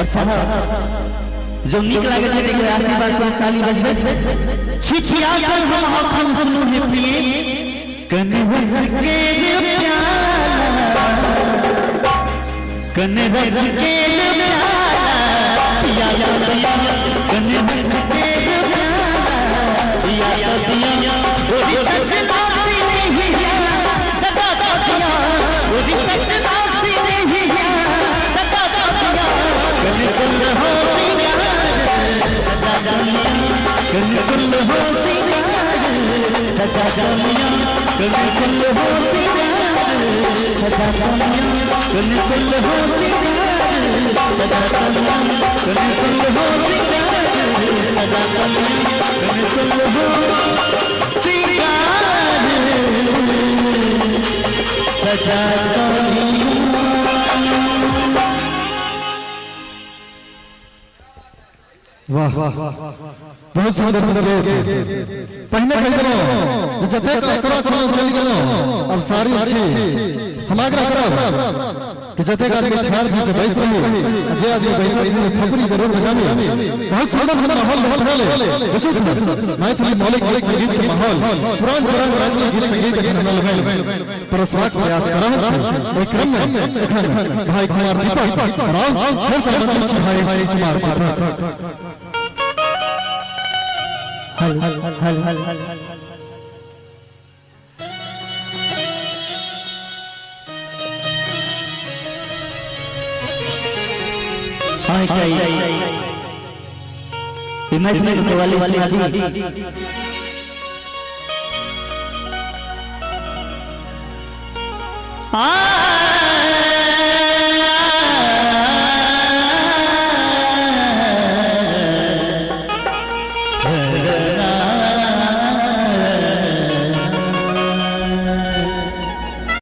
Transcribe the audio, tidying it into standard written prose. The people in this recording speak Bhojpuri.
और साहब जो निक लागे थे देख आशीर्वाद से साली बजबे छिछिया से हम सुनो है प्रिय कने बस के प्याला कने बस के प्याला या दिया कने बस के प्याला या दिया गोरी सच नासी नहीं है जगा दिया गोरी सच नासी नहीं है जगा दिया कने सुन हो सजा जानिया कने सुन हो सजा जानिया कने सुन हो सजा जानिया कने सुन हो सजा जानिया कने सुन हो सजा जानिया कने सुन हो सजा जानिया। वाह बहुत सुंदर सुंदर पहले कह गलो जते का असरा चल गलो अब सारी अच्छी हम आग्रह करब कि जते का के छाड़ से बैस रही जे आज बैसा से खबरी जरूर बजानी बहुत सुंदर सुंदर माहौल होले विशुद्ध मैथिली मौलिक संगीत के माहौल पुरान मैथिली गीत संगीत के नाम लगाएल परस्वाक प्रयास करब ओइ क्रम में एखन भाई कुमार दीपक राव फिर से मंच भाई कुमार दीपक हल हल हल हल हल हाय क्या इमेजिन के वाली शादी आ